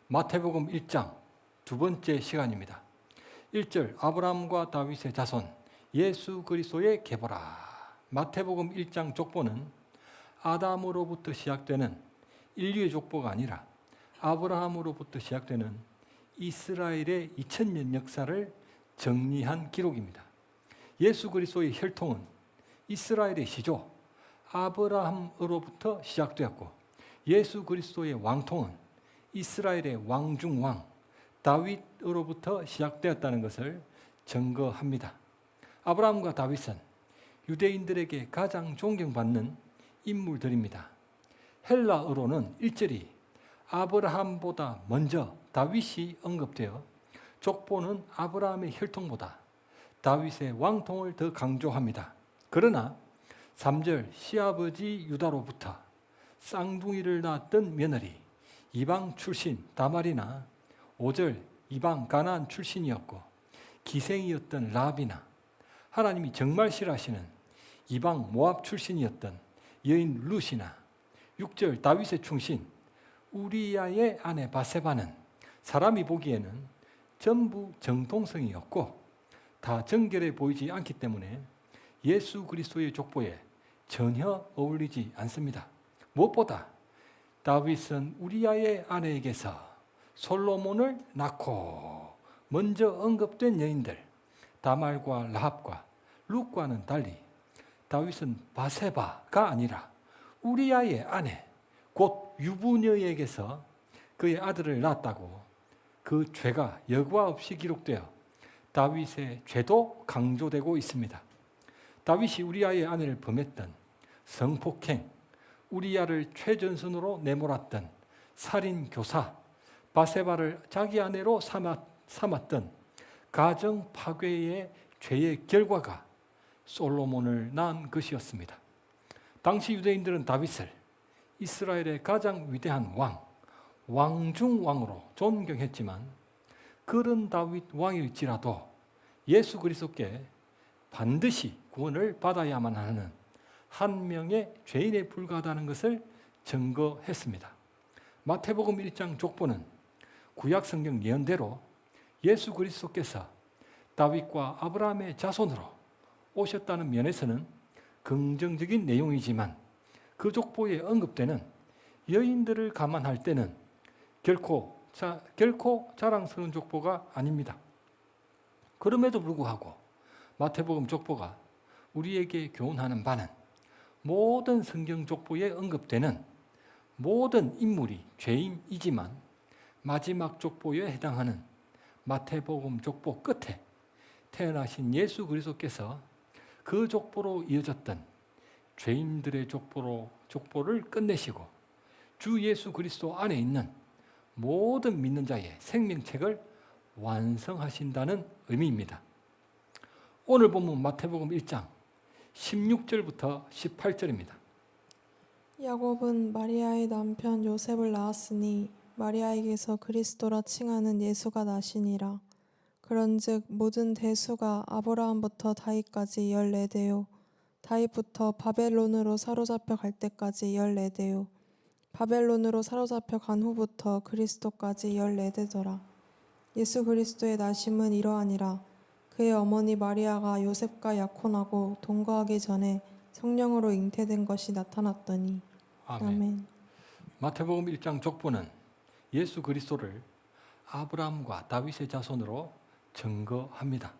마태복음 1장 두 번째 시간입니다. 1절 아브라함과 다윗의 자손 예수 그리스도의 계보라. 마태복음 1장 족보는 아담으로부터 시작되는 인류의 족보가 아니라 아브라함으로부터 시작되는 이스라엘의 2000년 역사를 정리한 기록입니다. 예수 그리스도의 혈통은 이스라엘의 시조 아브라함으로부터 시작되었고, 예수 그리스도의 왕통은 이스라엘의 왕 중 왕 다윗으로부터 시작되었다는 것을 증거합니다. 아브라함과 다윗은 유대인들에게 가장 존경받는 인물들입니다. 헬라어로는 1절이 아브라함보다 먼저 다윗이 언급되어 족보는 아브라함의 혈통보다 다윗의 왕통을 더 강조합니다. 그러나 3절 시아버지 유다로부터 쌍둥이를 낳았던 며느리 이방 출신 다말이나 5절 이방 가나안 출신이었고 기생이었던 라합이나 하나님이 정말 싫어하시는 이방 모압 출신이었던 여인 룻이나 6절 다윗의 충신 우리야의 아내 바세바는 사람이 보기에는 전부 정통성이었고 다 정결해 보이지 않기 때문에 예수 그리스도의 족보에 전혀 어울리지 않습니다. 무엇보다 다윗은 우리야의 아내에게서 솔로몬을 낳고 먼저 언급된 여인들 다말과 라합과 룻과는 달리 다윗은 바세바가 아니라 우리야의 아내 곧 유부녀에게서 그의 아들을 낳았다고 그 죄가 여과 없이 기록되어 다윗의 죄도 강조되고 있습니다. 다윗이 우리야의 아내를 범했던 성폭행, 우리야를 최전선으로 내몰았던 살인 교사, 바세바를 자기 아내로 삼았던 가정 파괴의 죄의 결과가 솔로몬을 낳은 것이었습니다. 당시 유대인들은 다윗을 이스라엘의 가장 위대한 왕 중 왕으로 존경했지만 그런 다윗 왕일지라도 예수 그리스도께 반드시 구원을 받아야만 하는 한 명의 죄인에 불과하다는 것을 증거했습니다. 마태복음 1장 족보는 구약 성경 예언대로 예수 그리스도께서 다윗과 아브라함의 자손으로 오셨다는 면에서는 긍정적인 내용이지만 그 족보에 언급되는 여인들을 감안할 때는 결코 자랑스러운 족보가 아닙니다. 그럼에도 불구하고 마태복음 족보가 우리에게 교훈하는 바는 모든 성경 족보에 언급되는 모든 인물이 죄인이지만 마지막 족보에 해당하는 마태복음 족보 끝에 태어나신 예수 그리스도께서 그 족보로 이어졌던 죄인들의 족보를 끝내시고 주 예수 그리스도 안에 있는 모든 믿는 자의 생명책을 완성하신다는 의미입니다. 오늘 본문 마태복음 1장 16절부터 18절입니다. 야곱은 마리아의 남편 요셉을 낳았으니 마리아에게서 그리스도라 칭하는 예수가 나시니라. 그런즉 모든 대수가 아브라함부터 다윗까지 14대요 다윗부터 바벨론으로 사로잡혀 갈 때까지 14대요 바벨론으로 사로잡혀 간 후부터 그리스도까지 14대더라. 예수 그리스도의 나심은 이러하니라. 그의 어머니 마리아가 요셉과 약혼하고 동거하기 전에 성령으로 잉태된 것이 나타났더니. 아멘. 마태복음 1장 족보는 예수 그리스도를 아브라함과 다윗의 자손으로 증거합니다.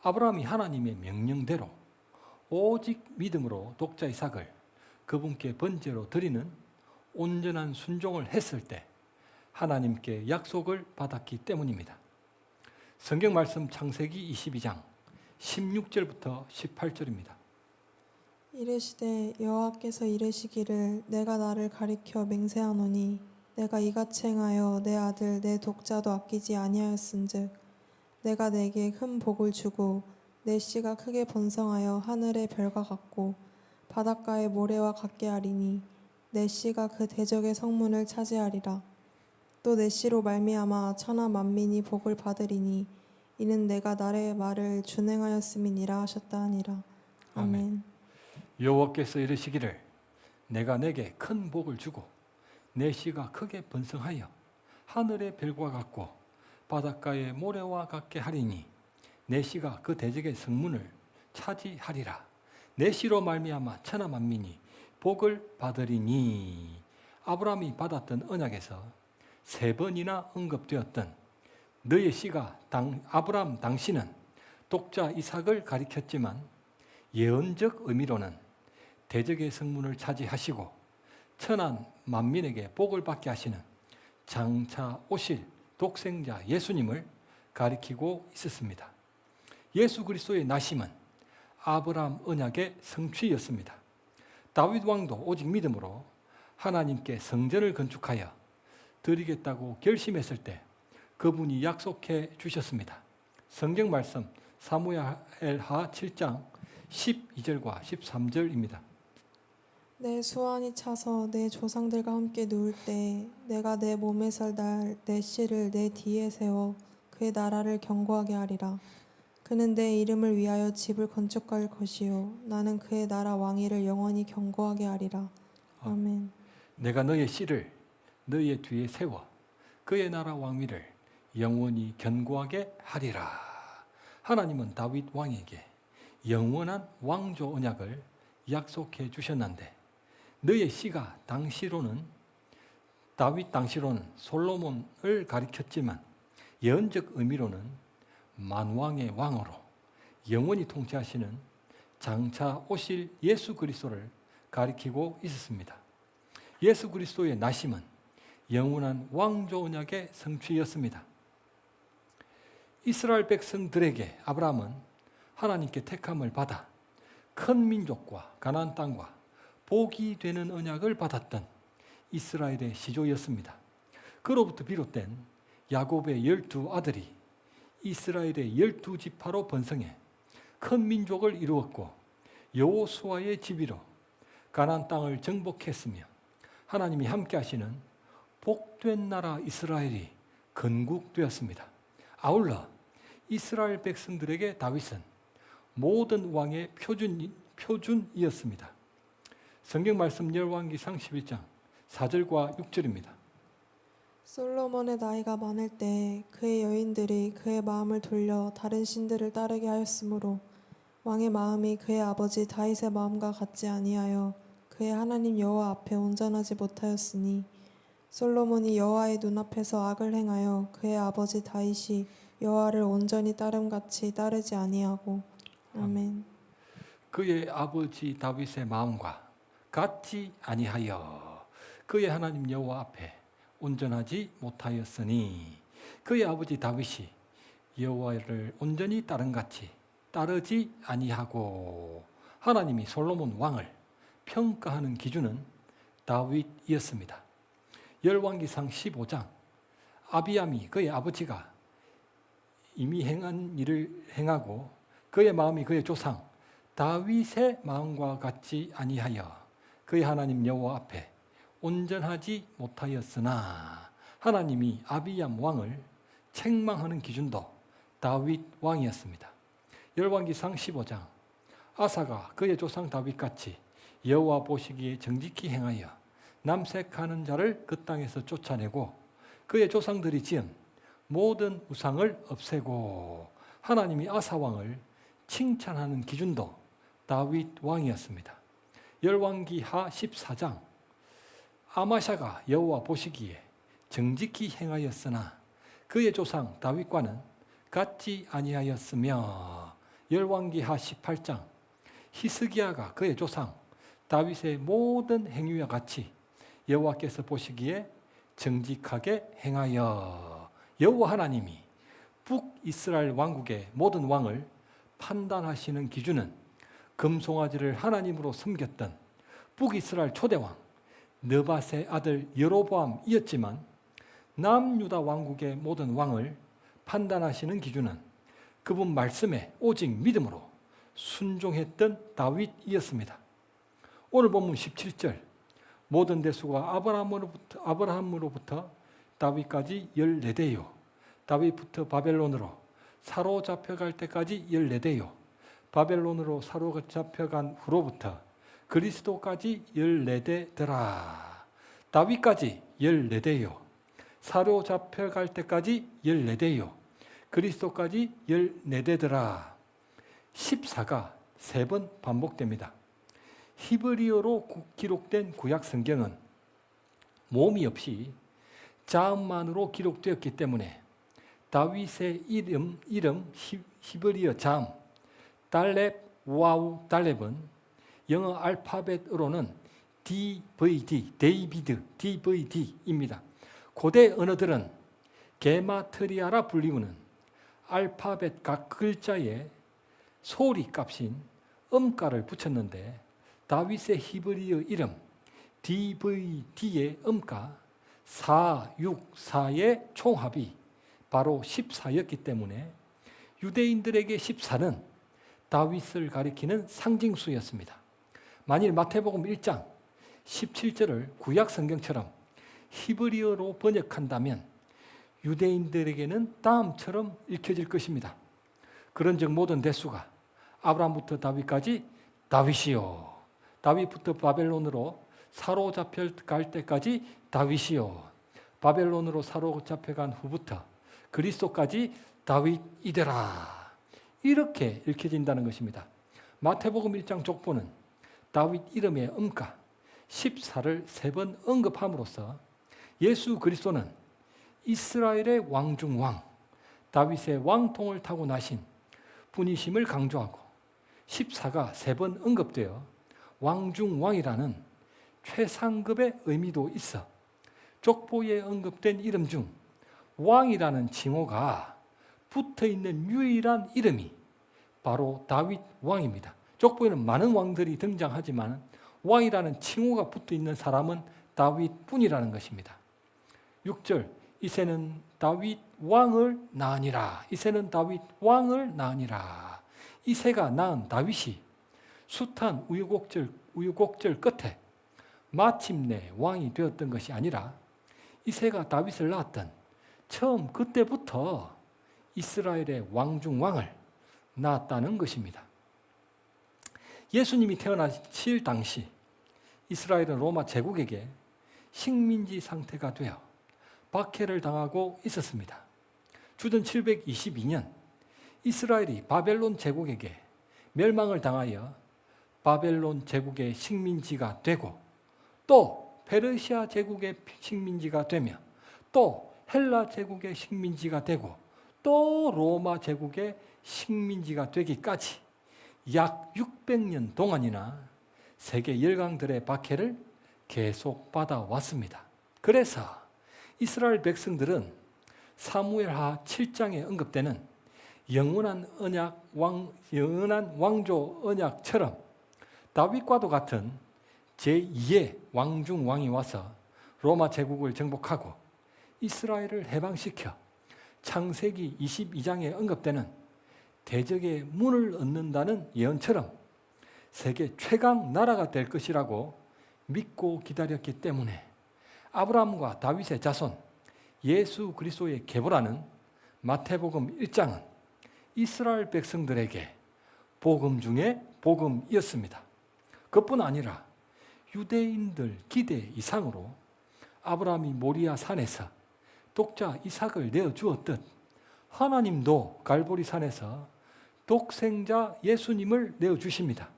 아브라함이 하나님의 명령대로 오직 믿음으로 독자 이삭을 그분께 번제로 드리는 온전한 순종을 했을 때 하나님께 약속을 받았기 때문입니다. 성경 말씀 창세기 22장 16절부터 18절입니다. 이르시되 여호와께서 이르시기를 내가 나를 가리켜 맹세하노니 내가 이같이 행하여 내 아들 내 독자도 아끼지 아니하였은즉 내가 내게 큰 복을 주고 내 씨가 크게 번성하여 하늘의 별과 같고 바닷가의 모래와 같게 하리니 내 씨가 그 대적의 성문을 차지하리라. 또 내 씨로 말미암아 천하 만민이 복을 받으리니 이는 내가 나의 말을 준행하였음이니라 하셨다 하니라. 아멘. 여호와께서 이르시기를 내가 내게 큰 복을 주고 내 씨가 크게 번성하여 하늘의 별과 같고 바닷가의 모래와 같게 하리니 내 씨가 그 대적의 성문을 차지하리라. 내 씨로 말미암아 천하 만민이 복을 받으리니. 아브라함이 받았던 언약에서 3번이나 언급되었던 너의 씨가 아브라함 당시는 독자 이삭을 가리켰지만 예언적 의미로는 대적의 성문을 차지하시고 천한 만민에게 복을 받게 하시는 장차 오실 독생자 예수님을 가리키고 있었습니다. 예수 그리스도의 나심은 아브라함 언약의 성취였습니다. 다윗 왕도 오직 믿음으로 하나님께 성전을 건축하여 드리겠다고 결심했을 때 그분이 약속해 주셨습니다. 성경 말씀 사무엘하 7장 12절과 13절입니다. 내 수완이 차서 내 조상들과 함께 누울 때 내가 내 몸에서 날 내 씨를 내 뒤에 세워 그의 나라를 견고하게 하리라. 그는 내 이름을 위하여 집을 건축할 것이요 나는 그의 나라 왕위를 영원히 견고하게 하리라. 아멘. 내가 너의 씨를 너의 뒤에 세워 그의 나라 왕위를 영원히 견고하게 하리라. 하나님은 다윗 왕에게 영원한 왕조 언약을 약속해 주셨는데 너의 씨가 다윗 당시로는 솔로몬을 가리켰지만 예언적 의미로는 만왕의 왕으로 영원히 통치하시는 장차 오실 예수 그리스도를 가리키고 있었습니다. 예수 그리스도의 나심은 영원한 왕조 언약의 성취였습니다. 이스라엘 백성들에게 아브라함은 하나님께 택함을 받아 큰 민족과 가나안 땅과 복이 되는 언약을 받았던 이스라엘의 시조였습니다. 그로부터 비롯된 야곱의 12아들이 이스라엘의 12지파로 번성해 큰 민족을 이루었고 여호수아의 지비로 가나안 땅을 정복했으며 하나님이 함께 하시는 복된 나라 이스라엘이 건국되었습니다. 아울러 이스라엘 백성들에게 다윗은 모든 왕의 표준이었습니다. 성경 말씀 열왕기상 11장 4절과 6절입니다. 솔로몬의 나이가 많을 때 그의 여인들이 그의 마음을 돌려 다른 신들을 따르게 하였으므로 왕의 마음이 그의 아버지 다윗의 마음과 같지 아니하여 그의 하나님 여호와 앞에 온전하지 못하였으니 솔로몬이 여호와의 눈앞에서 악을 행하여 그의 아버지 다윗이 여호와를 온전히 따름같이 따르지 아니하고. 아멘. 그의 아버지 다윗의 마음과 같지 아니하여 그의 하나님 여호와 앞에 온전하지 못하였으니 그의 아버지 다윗이 여호와를 온전히 따름같이 따르지 아니하고. 하나님이 솔로몬 왕을 평가하는 기준은 다윗이었습니다. 열왕기상 15장 아비암이 그의 아버지가 이미 행한 일을 행하고 그의 마음이 그의 조상 다윗의 마음과 같지 아니하여 그의 하나님 여호와 앞에 온전하지 못하였으나 하나님이 아비암 왕을 책망하는 기준도 다윗 왕이었습니다. 열왕기상 15장 아사가 그의 조상 다윗같이 여호와 보시기에 정직히 행하여 남색하는 자를 그 땅에서 쫓아내고 그의 조상들이 지은 모든 우상을 없애고 하나님이 아사 왕을 칭찬하는 기준도 다윗 왕이었습니다. 열왕기하 14장 아마샤가 여호와 보시기에 정직히 행하였으나 그의 조상 다윗과는 같지 아니하였으며 열왕기하 18장 히스기야가 그의 조상 다윗의 모든 행위와 같이 여호와께서 보시기에 정직하게 행하여 여호와 하나님이 북이스라엘 왕국의 모든 왕을 판단하시는 기준은 금송아지를 하나님으로 섬겼던 북이스라엘 초대왕 느밧의 아들 여로보암이었지만 남유다 왕국의 모든 왕을 판단하시는 기준은 그분 말씀에 오직 믿음으로 순종했던 다윗이었습니다. 오늘 본문 17절 모든 대수가 아브라함으로부터 다윗까지 14대요. 다윗부터 바벨론으로 사로잡혀갈 때까지 14대요. 바벨론으로 사로잡혀간 후로부터 그리스도까지 14대더라. 다윗까지 14대요. 사로잡혀갈 때까지 14대요. 그리스도까지 14대더라. 14가 3번 반복됩니다. 히브리어로 기록된 구약 성경은 모음이 없이 자음만으로 기록되었기 때문에 다윗의 이름 히브리어 자음 달렙 와우 달렙은 영어 알파벳으로는 DVD, 데이비드, DVD입니다. 고대 언어들은 게마트리아라 불리우는 알파벳 각 글자에 소리 값인 음가를 붙였는데 다윗의 히브리어 이름 DVD의 음가 4, 6, 4의 총합이 바로 14였기 때문에 유대인들에게 14는 다윗을 가리키는 상징수였습니다. 만일 마태복음 1장 17절을 구약 성경처럼 히브리어로 번역한다면 유대인들에게는 다음처럼 읽혀질 것입니다. 그런즉 모든 대수가 아브라함부터 다윗까지 다윗이요. 다윗부터 바벨론으로 사로잡혀 갈 때까지 다윗이요. 바벨론으로 사로잡혀간 후부터 그리스도까지 다윗이더라. 이렇게 읽혀진다는 것입니다. 마태복음 1장 족보는 다윗 이름의 음가 14를 3번 언급함으로써 예수 그리스도는 이스라엘의 왕 중 왕, 다윗의 왕통을 타고 나신 분이심을 강조하고 14가 3번 언급되어 왕 중 왕이라는 최상급의 의미도 있어 족보에 언급된 이름 중 왕이라는 칭호가 붙어있는 유일한 이름이 바로 다윗 왕입니다. 족보에는 많은 왕들이 등장하지만 왕이라는 칭호가 붙어있는 사람은 다윗뿐이라는 것입니다. 6절 이새는 다윗 왕을 낳으니라. 이새는 다윗 왕을 낳으니라. 이새가 낳은 다윗이 숱한 우여곡절 끝에 마침내 왕이 되었던 것이 아니라 이새가 다윗을 낳았던 처음 그때부터 이스라엘의 왕 중 왕을 낳았다는 것입니다. 예수님이 태어나실 당시 이스라엘은 로마 제국에게 식민지 상태가 되어 박해를 당하고 있었습니다. 주전 722년 이스라엘이 바벨론 제국에게 멸망을 당하여 바벨론 제국의 식민지가 되고 또 페르시아 제국의 식민지가 되며 또 헬라 제국의 식민지가 되고 또 로마 제국의 식민지가 되기까지 약 600년 동안이나 세계 열강들의 박해를 계속 받아왔습니다. 그래서 이스라엘 백성들은 사무엘하 7장에 언급되는 영원한 왕조 언약처럼 다윗과도 같은 제2의 왕 중 왕이 와서 로마 제국을 정복하고 이스라엘을 해방시켜 창세기 22장에 언급되는 대적의 문을 얻는다는 예언처럼 세계 최강 나라가 될 것이라고 믿고 기다렸기 때문에 아브라함과 다윗의 자손 예수 그리스도의 계보라는 마태복음 1장은 이스라엘 백성들에게 복음 중에 복음이었습니다. 그뿐 아니라 유대인들 기대 이상으로 아브라함이 모리아 산에서 독자 이삭을 내어주었듯 하나님도 갈보리 산에서 독생자 예수님을 내어주십니다.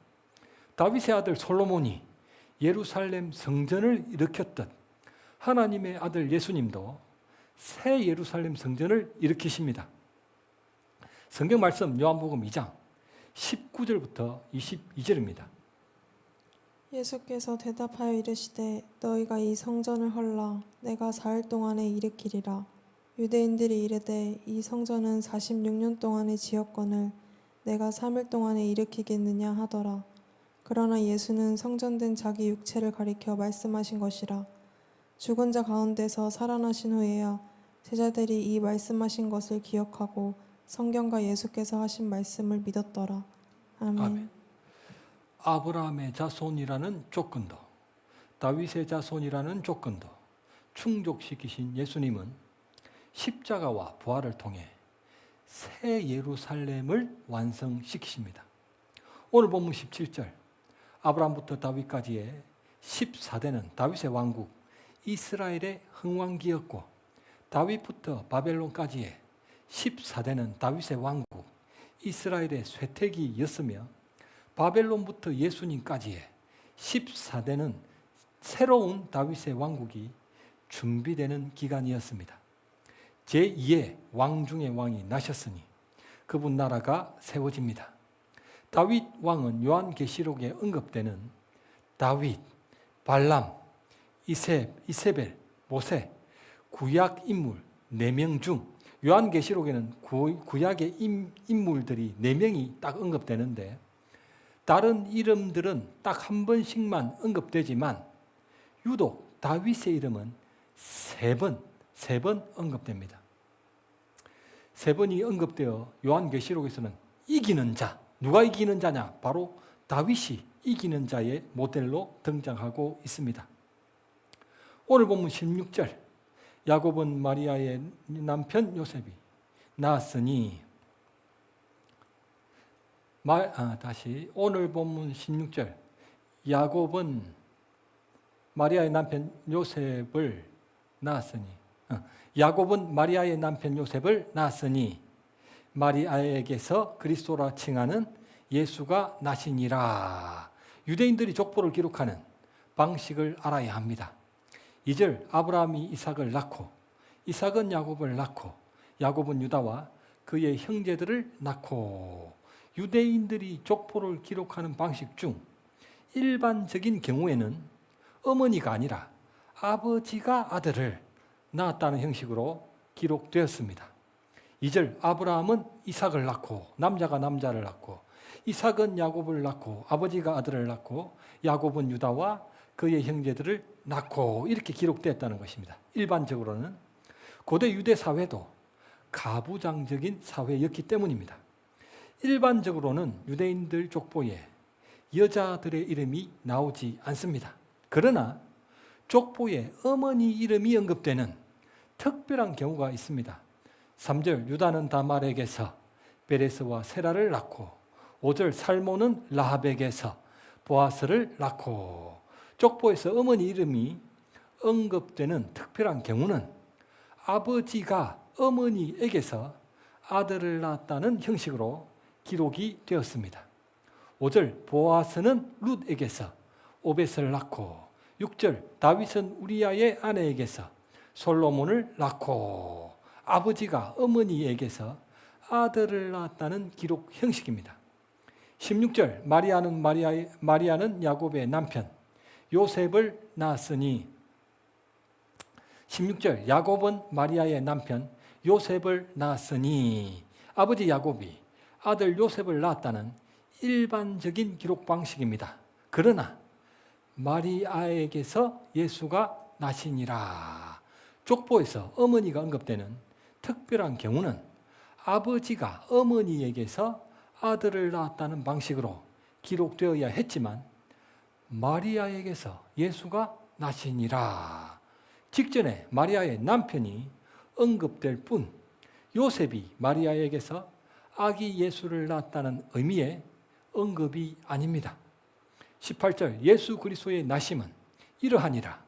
다윗의 아들 솔로몬이 예루살렘 성전을 일으켰듯 하나님의 아들 예수님도 새 예루살렘 성전을 일으키십니다. 성경 말씀 요한복음 2장 19절부터 22절입니다. 예수께서 대답하여 이르시되 너희가 이 성전을 헐라 내가 4일 동안에 일으키리라. 유대인들이 이르되 이 성전은 46년 동안에 지었거늘 내가 3일 동안에 일으키겠느냐 하더라. 그러나 예수는 성전된 자기 육체를 가리켜 말씀하신 것이라. 죽은 자 가운데서 살아나신 후에야 제자들이 이 말씀하신 것을 기억하고 성경과 예수께서 하신 말씀을 믿었더라. 아멘. 아브라함의 자손이라는 조건도 다윗의 자손이라는 조건도 충족시키신 예수님은 십자가와 부활을 통해 새 예루살렘을 완성시키십니다. 오늘 본문 17절 아브라함부터 다윗까지의 14대는 다윗의 왕국 이스라엘의 흥왕기였고 다윗부터 바벨론까지의 14대는 다윗의 왕국, 이스라엘의 쇠퇴기였으며 바벨론부터 예수님까지의 14대는 새로운 다윗의 왕국이 준비되는 기간이었습니다. 제2의 왕 중의 왕이 나셨으니 그분 나라가 세워집니다. 다윗 왕은 요한계시록에 언급되는 다윗, 발람, 이세벨, 모세, 구약 인물 4명 중 요한계시록에는 구약의 인물들이 4명이 딱 언급되는데 다른 이름들은 딱 한 번씩만 언급되지만 유독 다윗의 이름은 3번 언급됩니다. 3번이 언급되어 요한계시록에서는 이기는 자, 누가 이기는 자냐? 바로 다윗이 이기는 자의 모델로 등장하고 있습니다. 오늘 본문 16절, 야곱은 마리아의 남편 요셉이 낳았으니, 다시 오늘 본문 16절, 야곱은 마리아의 남편 요셉을 낳았으니, 야곱은 마리아의 남편 요셉을 낳았으니 마리아에게서 그리스도라 칭하는 예수가 나시니라. 유대인들이 족보를 기록하는 방식을 알아야 합니다. 2절, 아브라함이 이삭을 낳고 이삭은 야곱을 낳고 야곱은 유다와 그의 형제들을 낳고. 유대인들이 족보를 기록하는 방식 중 일반적인 경우에는 어머니가 아니라 아버지가 아들을 낳았다는 형식으로 기록되었습니다. 2절, 아브라함은 이삭을 낳고 남자가 남자를 낳고 이삭은 야곱을 낳고 아버지가 아들을 낳고 야곱은 유다와 그의 형제들을 낳고 이렇게 기록되었다는 것입니다. 일반적으로는 고대 유대 사회도 가부장적인 사회였기 때문입니다. 일반적으로는 유대인들 족보에 여자들의 이름이 나오지 않습니다. 그러나 족보에 어머니 이름이 언급되는 특별한 경우가 있습니다. 3절, 유다는 다말에게서 베레스와 세라를 낳고 5절, 살몬은 라합에게서 보아스를 낳고. 족보에서 어머니 이름이 언급되는 특별한 경우는 아버지가 어머니에게서 아들을 낳았다는 형식으로 기록이 되었습니다. 5절, 보아스는 룻에게서 오벳을 낳고 6절, 다윗은 우리아의 아내에게서 솔로몬을 낳고. 아버지가 어머니에게서 아들을 낳았다는 기록 형식입니다. 16절, 마리아는 야곱의 남편 요셉을 낳았으니. 16절, 야곱은 마리아의 남편 요셉을 낳았으니. 아버지 야곱이 아들 요셉을 낳았다는 일반적인 기록 방식입니다. 그러나 마리아에게서 예수가 나시니라. 족보에서 어머니가 언급되는 특별한 경우는 아버지가 어머니에게서 아들을 낳았다는 방식으로 기록되어야 했지만 마리아에게서 예수가 나시니라. 직전에 마리아의 남편이 언급될 뿐 요셉이 마리아에게서 아기 예수를 낳았다는 의미의 언급이 아닙니다. 18절, 예수 그리스도의 나심은 이러하니라.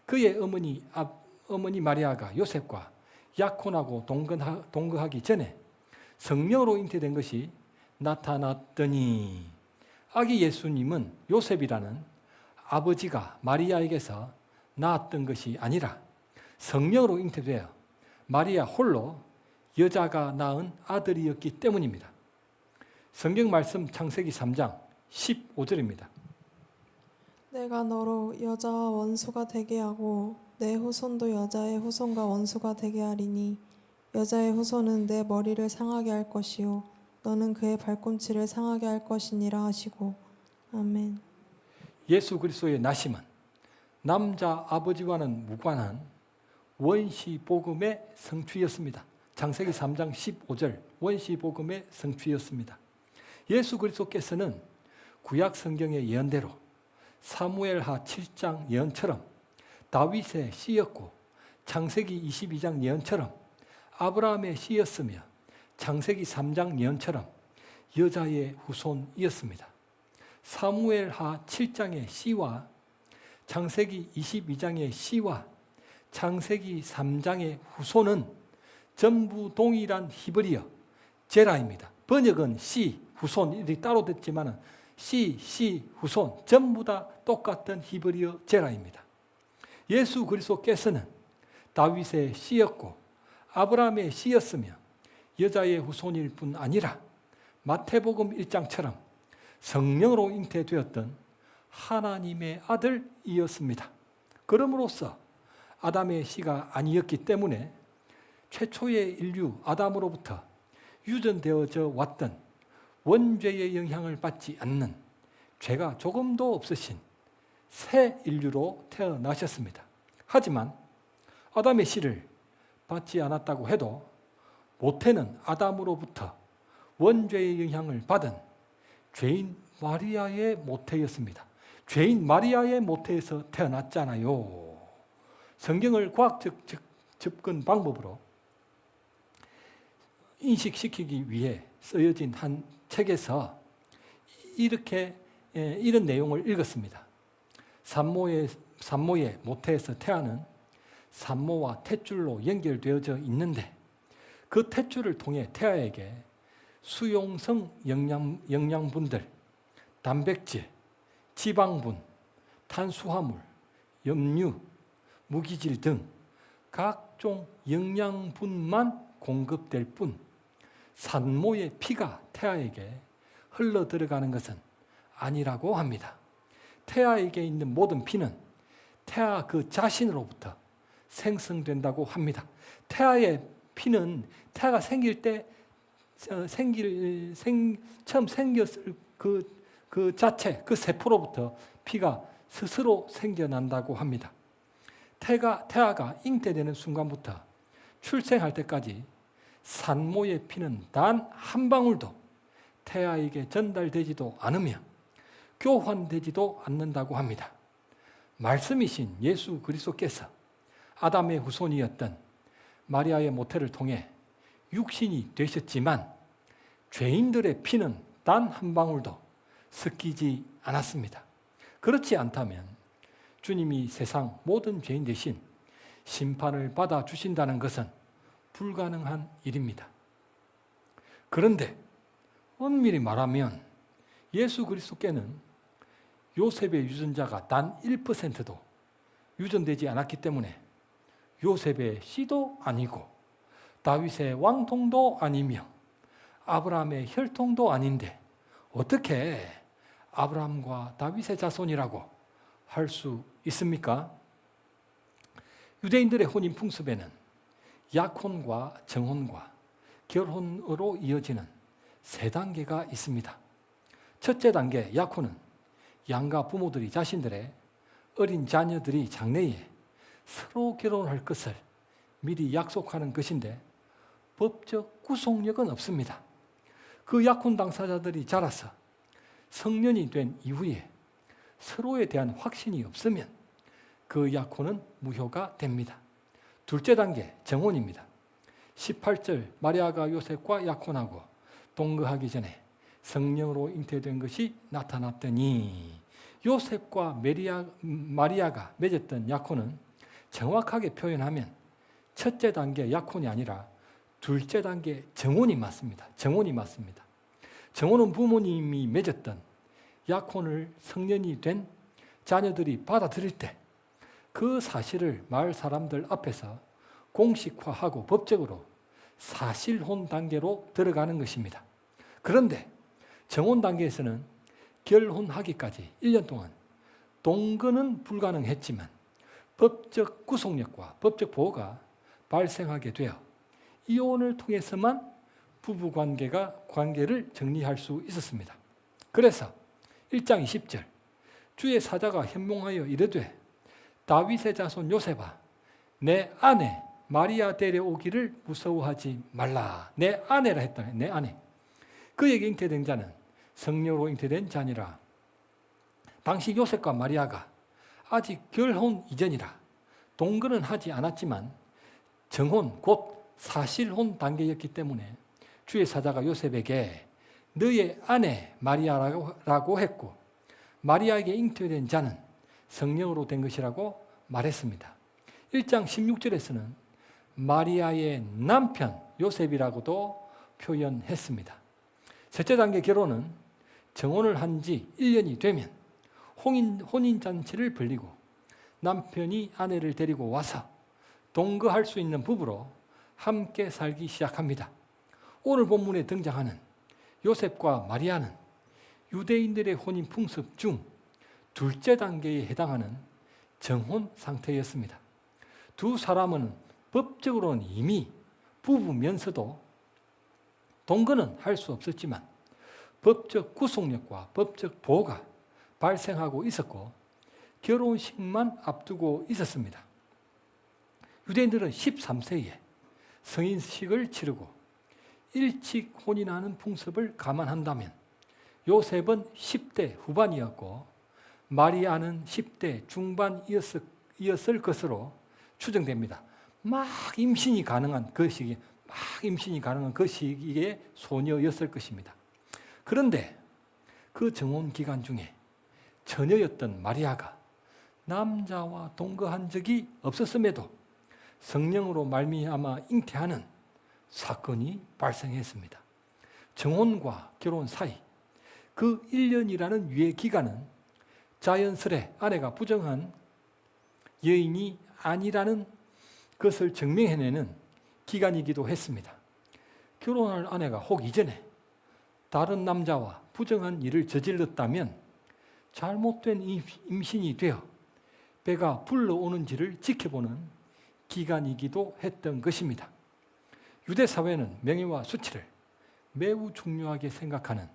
그의 어머니 마리아가 요셉과 약혼하고 동거하기 전에 성령으로 잉태된 것이 나타났더니. 아기 예수님은 요셉이라는 아버지가 마리아에게서 낳았던 것이 아니라 성령으로 잉태되어 마리아 홀로 여자가 낳은 아들이었기 때문입니다. 성경 말씀 창세기 3장 15절입니다. 내가 너로 여자와 원수가 되게 하고 내 후손도 여자의 후손과 원수가 되게 하리니 여자의 후손은 내 머리를 상하게 할 것이요 너는 그의 발꿈치를 상하게 할 것이니라 하시고. 아멘. 예수 그리스도의 나심은 남자 아버지와는 무관한 원시 복음의 성취였습니다. 창세기 3장 15절 원시 복음의 성취였습니다. 예수 그리스도께서는 구약 성경의 예언대로 사무엘하 7장 예언처럼 다윗의 씨였고 창세기 22장 예언처럼 아브라함의 씨였으며 창세기 3장 예언처럼 여자의 후손이었습니다. 사무엘하 7장의 씨와 창세기 22장의 씨와 창세기 3장의 후손은 전부 동일한 히브리어 제라입니다. 번역은 씨, 후손 이렇게 따로 됐지만 씨, 후손 전부 다 똑같은 히브리어 제라입니다. 예수 그리스도께서는 다윗의 씨였고 아브라함의 씨였으며 여자의 후손일 뿐 아니라 마태복음 1장처럼 성령으로 잉태되었던 하나님의 아들이었습니다. 그럼으로써 아담의 씨가 아니었기 때문에 최초의 인류 아담으로부터 유전되어져 왔던 원죄의 영향을 받지 않는 죄가 조금도 없으신 새 인류로 태어나셨습니다. 하지만 아담의 씨를 받지 않았다고 해도 모태는 아담으로부터 원죄의 영향을 받은 죄인 마리아의 모태였습니다. 죄인 마리아의 모태에서 태어났잖아요. 성경을 과학적 접근 방법으로 인식시키기 위해 쓰여진 한 책에서 이런 내용을 읽었습니다. 산모의 모태에서 태아는 산모와 탯줄로 연결되어져 있는데 그 탯줄을 통해 태아에게 수용성 영양분들, 단백질, 지방분, 탄수화물, 염류, 무기질 등 각종 영양분만 공급될 뿐 산모의 피가 태아에게 흘러 들어가는 것은 아니라고 합니다. 태아에게 있는 모든 피는 태아 그 자신으로부터 생성된다고 합니다. 태아의 피는 태아가 생길 때 처음 생겼을 그 자체, 그 세포로부터 피가 스스로 생겨난다고 합니다. 태아가 잉태되는 순간부터 출생할 때까지 산모의 피는 단 한 방울도 태아에게 전달되지도 않으며 교환되지도 않는다고 합니다. 말씀이신 예수 그리스도께서 아담의 후손이었던 마리아의 모태를 통해 육신이 되셨지만 죄인들의 피는 단 한 방울도 섞이지 않았습니다. 그렇지 않다면 주님이 세상 모든 죄인 대신 심판을 받아 주신다는 것은 불가능한 일입니다. 그런데 엄밀히 말하면 예수 그리스도께는 요셉의 유전자가 단 1%도 유전되지 않았기 때문에 요셉의 씨도 아니고 다윗의 왕통도 아니며 아브라함의 혈통도 아닌데 어떻게 아브라함과 다윗의 자손이라고 할 수 있습니까? 유대인들의 혼인 풍습에는 약혼과 정혼과 결혼으로 이어지는 세 단계가 있습니다. 첫째 단계 약혼은 양가 부모들이 자신들의 어린 자녀들이 장래에 서로 결혼할 것을 미리 약속하는 것인데 법적 구속력은 없습니다. 그 약혼 당사자들이 자라서 성년이 된 이후에 서로에 대한 확신이 없으면 그 약혼은 무효가 됩니다. 둘째 단계 정혼입니다. 18절 마리아가 요셉과 약혼하고 동거하기 전에 성령으로 잉태된 것이 나타났더니 요셉과 마리아가 맺었던 약혼은 정확하게 표현하면 첫째 단계 약혼이 아니라 둘째 단계 정혼이 맞습니다. 정혼이 맞습니다. 정혼은 부모님이 맺었던 약혼을 성년이 된 자녀들이 받아들일 때 그 사실을 마을 사람들 앞에서 공식화하고 법적으로 사실혼 단계로 들어가는 것입니다. 그런데 정혼 단계에서는 결혼하기까지 1년 동안 동거는 불가능했지만 법적 구속력과 법적 보호가 발생하게 되어 이혼을 통해서만 부부 관계를 정리할 수 있었습니다. 그래서 1장 20절 주의 사자가 현몽하여 이르되 다윗의 자손 요셉아 내 아내 마리아 데려오기를 무서워하지 말라. 내 아내라 했다. 내 아내. 그에게 잉태된 자는 성령으로 잉태된 자니라. 당시 요셉과 마리아가 아직 결혼 이전이라 동거는 하지 않았지만 정혼 곧 사실혼 단계였기 때문에 주의 사자가 요셉에게 너의 아내 마리아라고 했고 마리아에게 잉태된 자는 성령으로 된 것이라고 말했습니다. 1장 16절에서는 마리아의 남편 요셉이라고도 표현했습니다. 셋째 단계 결혼은 정혼을 한 지 1년이 되면 혼인잔치를 벌리고 남편이 아내를 데리고 와서 동거할 수 있는 부부로 함께 살기 시작합니다. 오늘 본문에 등장하는 요셉과 마리아는 유대인들의 혼인 풍습 중 둘째 단계에 해당하는 정혼 상태였습니다. 두 사람은 법적으로는 이미 부부면서도 동거는 할 수 없었지만 법적 구속력과 법적 보호가 발생하고 있었고 결혼식만 앞두고 있었습니다. 유대인들은 13세에 성인식을 치르고 일찍 혼인하는 풍습을 감안한다면 요셉은 10대 후반이었고 마리아는 10대 중반이었을 것으로 추정됩니다. 막 임신이 가능한 그 시기에 소녀였을 것입니다. 그런데 그 정혼 기간 중에 처녀였던 마리아가 남자와 동거한 적이 없었음에도 성령으로 말미암아 잉태하는 사건이 발생했습니다. 정혼과 결혼 사이 그 1년이라는 유예 기간은 자연스레 아내가 부정한 여인이 아니라는 것을 증명해내는 기간이기도 했습니다. 결혼할 아내가 혹 이전에 다른 남자와 부정한 일을 저질렀다면 잘못된 임신이 되어 배가 불러오는지를 지켜보는 기간이기도 했던 것입니다. 유대 사회는 명예와 수치를 매우 중요하게 생각하는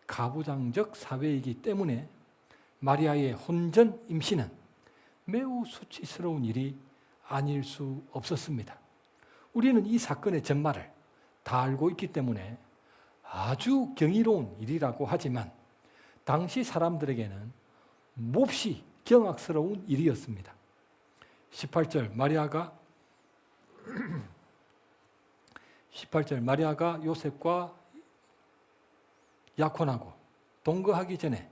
가부장적 사회이기 때문에 마리아의 혼전 임신은 매우 수치스러운 일이 아닐 수 없었습니다. 우리는 이 사건의 전말을 다 알고 있기 때문에 아주 경이로운 일이라고 하지만 당시 사람들에게는 몹시 경악스러운 일이었습니다. 18절 마리아가 요셉과 약혼하고 동거하기 전에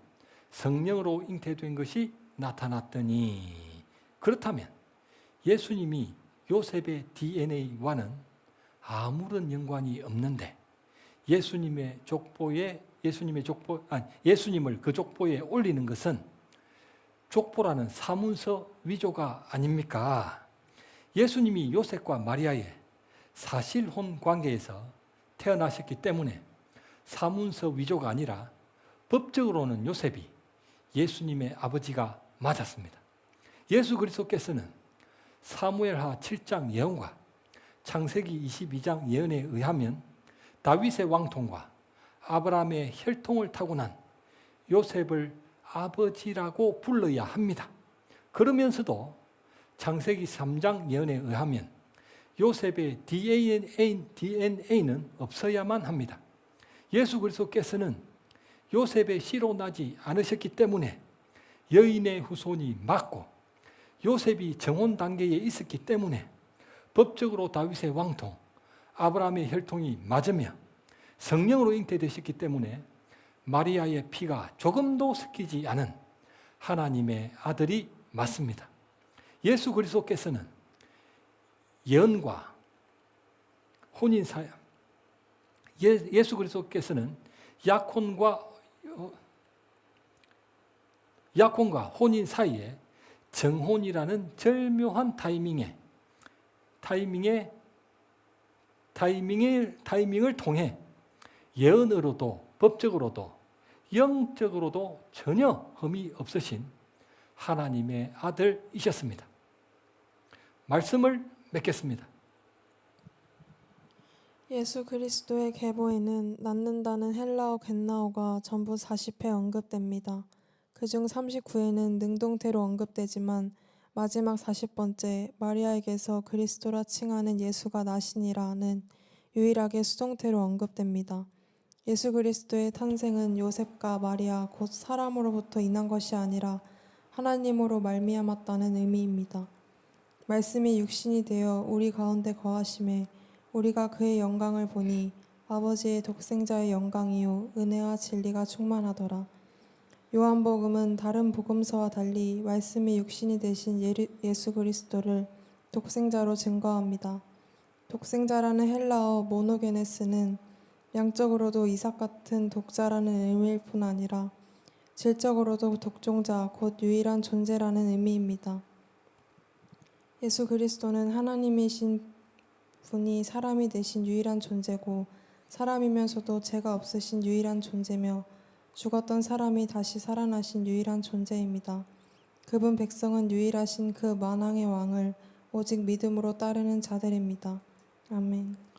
성령으로 잉태된 것이 나타났더니, 그렇다면 예수님이 요셉의 DNA와는 아무런 연관이 없는데 예수님을 그 족보에 올리는 것은 족보라는 사문서 위조가 아닙니까? 예수님이 요셉과 마리아의 사실혼 관계에서 태어나셨기 때문에 사문서 위조가 아니라 법적으로는 요셉이 예수님의 아버지가 맞았습니다. 예수 그리스도께서는 사무엘하 7장 예언과 창세기 22장 예언에 의하면 다윗의 왕통과 아브라함의 혈통을 타고난 요셉을 아버지라고 불러야 합니다. 그러면서도 창세기 3장 예언에 의하면 요셉의 DNA는 없어야만 합니다. 예수 그리스도께서는 요셉의 씨로 나지 않으셨기 때문에 여인의 후손이 맞고 요셉이 정혼 단계에 있었기 때문에 법적으로 다윗의 왕통, 아브라함의 혈통이 맞으며 성령으로 잉태되셨기 때문에 마리아의 피가 조금도 섞이지 않은 하나님의 아들이 맞습니다. 예수 그리스도께서는 예언과 혼인 사이, 예수 그리스도께서는 약혼과 혼인 사이에 정혼이라는 절묘한 타이밍을 통해 예언으로도 법적으로도 영적으로도 전혀 흠이 없으신 하나님의 아들이셨습니다. 말씀을 맺겠습니다. 예수 그리스도의 계보에는 낳는다는 헬라어 겟나오가 전부 40회 언급됩니다. 그중 39회는 능동태로 언급되지만 마지막 40번째 마리아에게서 그리스도라 칭하는 예수가 나시니라는 유일하게 수동태로 언급됩니다. 예수 그리스도의 탄생은 요셉과 마리아 곧 사람으로부터 인한 것이 아니라 하나님으로 말미암았다는 의미입니다. 말씀이 육신이 되어 우리 가운데 거하심에 우리가 그의 영광을 보니 아버지의 독생자의 영광이요 은혜와 진리가 충만하더라. 요한복음은 다른 복음서와 달리 말씀이 육신이 되신 예수 그리스도를 독생자로 증거합니다. 독생자라는 헬라어 모노게네스는 양적으로도 이삭 같은 독자라는 의미일 뿐 아니라 질적으로도 독종자, 곧 유일한 존재라는 의미입니다. 예수 그리스도는 하나님이신 분이 사람이 되신 유일한 존재고 사람이면서도 죄가 없으신 유일한 존재며 죽었던 사람이 다시 살아나신 유일한 존재입니다. 그분 백성은 유일하신 그 만왕의 왕을 오직 믿음으로 따르는 자들입니다. 아멘.